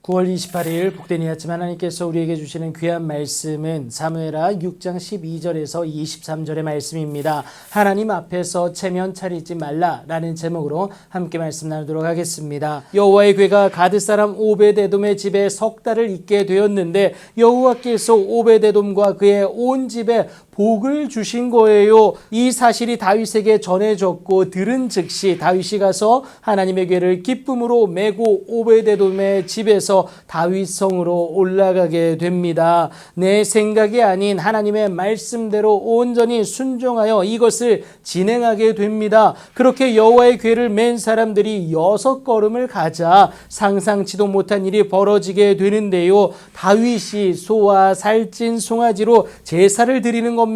9월 28일 복된 이 아침 하나님께서 우리에게 주시는 귀한 말씀은 사무엘하 6장 12절에서 23절의 말씀입니다. 하나님 앞에서 체면 차리지 말라라는 제목으로 함께 말씀 나누도록 하겠습니다. 여호와의 괴가 가드 사람 오베데돔의 집에 석 달을 있게 되었는데 여호와께서 오베데돔과 그의 온 집에 복을 주신 거예요. 이 사실이 다윗에게 전해졌고 들은 즉시 다윗이 가서 하나님의 괴를 기쁨으로 메고 오베데돔의 집에서 다윗성으로 올라가게 됩니다. 내 생각이 아닌 하나님의 말씀대로 온전히 순종하여 이것을 진행하게 됩니다. 그렇게 여호와의 괴를 맨 사람들이 6걸음을 가자 상상치도 못한 일이 벌어지게 되는데요. 다윗이 소와 살찐 송아지로 제사를 드리는 겁니다.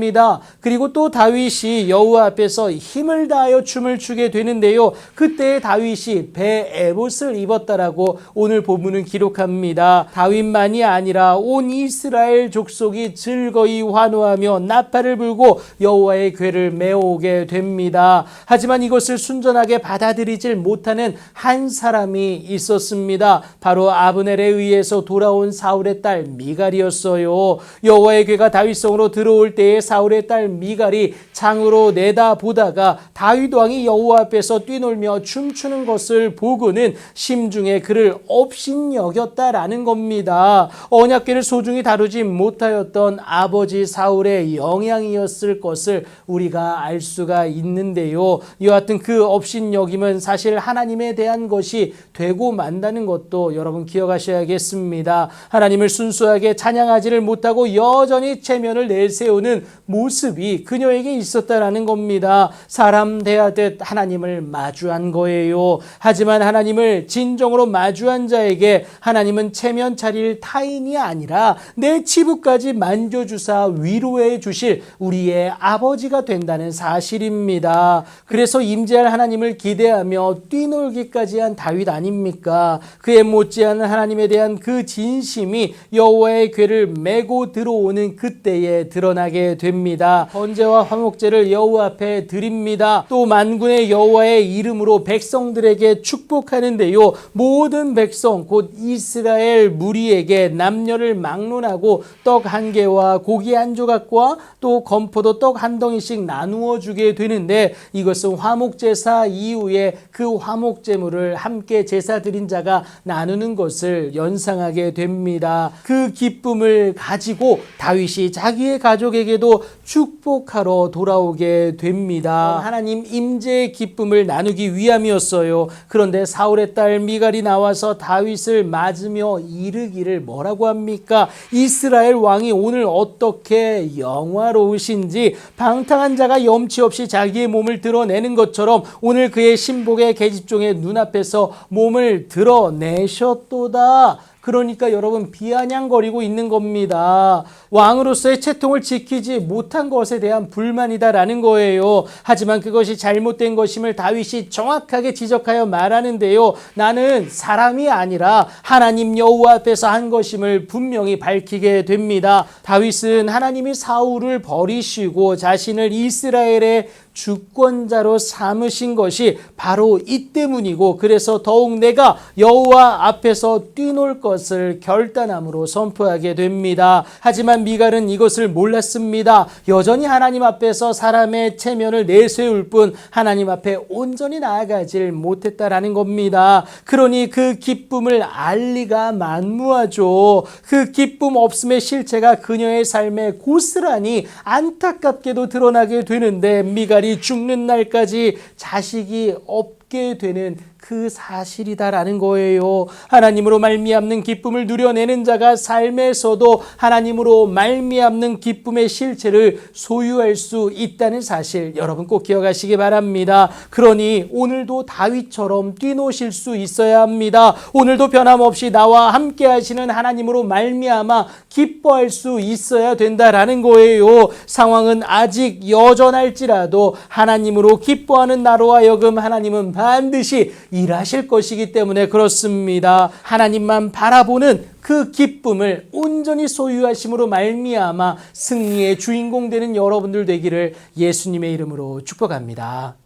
그리고 또 다윗이 여호와 앞에서 힘을 다하여 춤을 추게 되는데요. 그때 다윗이 배 에봇을 입었다라고 오늘 본문은 기록합니다. 다윗만이 아니라 온 이스라엘 족속이 즐거이 환호하며 나팔을 불고 여호와의 괴를 메어오게 됩니다. 하지만 이것을 순전하게 받아들이질 못하는 한 사람이 있었습니다. 바로 아브넬에 의해서 돌아온 사울의 딸 미갈이었어요. 여호와의 괴가 다윗성으로 들어올 때에 사울의 딸 미갈이 창으로 내다보다가 다윗 왕이 여호와 앞에서 뛰놀며 춤추는 것을 보고는 심중에 그를 업신여겼다라는 겁니다. 언약궤를 소중히 다루지 못하였던 아버지 사울의 영향이었을 것을 우리가 알 수가 있는데요. 여하튼 그 업신여김은 사실 하나님에 대한 것이 되고 만다는 것도 여러분 기억하셔야겠습니다. 하나님을 순수하게 찬양하지를 못하고 여전히 체면을 내세우는 모습이 그녀에게 있었다라는 겁니다. 사람 대하듯 하나님을 마주한 거예요. 하지만 하나님을 진정으로 마주한 자에게 하나님은 체면 차릴 타인이 아니라 내 치부까지 만져주사 위로해 주실 우리의 아버지가 된다는 사실입니다. 그래서 임재할 하나님을 기대하며 뛰놀기까지 한 다윗 아닙니까? 그의 못지않은 하나님에 대한 그 진심이 여호와의 괴를 메고 들어오는 그때에 드러나게 됩니다. 번제와 화목제를 여호와 앞에 드립니다. 또 만군의 여호와의 이름으로 백성들에게 축복하는데요. 모든 백성 곧 이스라엘 무리에게 남녀를 막론하고 떡 한 개와 고기 한 조각과 또 건포도 떡 한 덩이씩 나누어 주게 되는데 이것은 화목제사 이후에 그 화목제물을 함께 제사 드린 자가 나누는 것을 연상하게 됩니다. 그 기쁨을 가지고 다윗이 자기의 가족에게도 축복하러 돌아오게 됩니다. 하나님 임재의 기쁨을 나누기 위함이었어요. 그런데 사울의 딸 미갈이 나와서 다윗을 맞으며 이르기를 뭐라고 합니까? 이스라엘 왕이 오늘 어떻게 영화로우신지 방탕한 자가 염치 없이 자기의 몸을 드러내는 것처럼 오늘 그의 신복의 계집종의 눈앞에서 몸을 드러내셨도다. 그러니까 여러분 비아냥거리고 있는 겁니다. 왕으로서의 채통을 지키지 못한 것에 대한 불만이다라는 거예요. 하지만 그것이 잘못된 것임을 다윗이 정확하게 지적하여 말하는데요. 나는 사람이 아니라 하나님 여호와 앞에서 한 것임을 분명히 밝히게 됩니다. 다윗은 하나님이 사울을 버리시고 자신을 이스라엘의 주권자로 삼으신 것이 바로 이 때문이고 그래서 더욱 내가 여호와 앞에서 뛰놀 것을 결단함으로 선포하게 됩니다. 하지만 미갈은 이것을 몰랐습니다. 여전히 하나님 앞에서 사람의 체면을 내세울 뿐 하나님 앞에 온전히 나아가질 못했다라는 겁니다. 그러니 그 기쁨을 알 리가 만무하죠. 그 기쁨 없음의 실체가 그녀의 삶에 고스란히 안타깝게도 드러나게 되는데 미갈이 죽는 날까지 자식이 없게 되는 그 사실이다라는 거예요. 하나님으로 말미암는 기쁨을 누려내는 자가 삶에서도 하나님으로 말미암는 기쁨의 실체를 소유할 수 있다는 사실 여러분 꼭 기억하시기 바랍니다. 그러니 오늘도 다윗처럼 뛰노실 수 있어야 합니다. 오늘도 변함없이 나와 함께 하시는 하나님으로 말미암아 기뻐할 수 있어야 된다라는 거예요. 상황은 아직 여전할지라도 하나님으로 기뻐하는 나로 하여금 하나님은 반드시 일하실 것이기 때문에 그렇습니다. 하나님만 바라보는 그 기쁨을 온전히 소유하심으로 말미암아 승리의 주인공 되는 여러분들 되기를 예수님의 이름으로 축복합니다.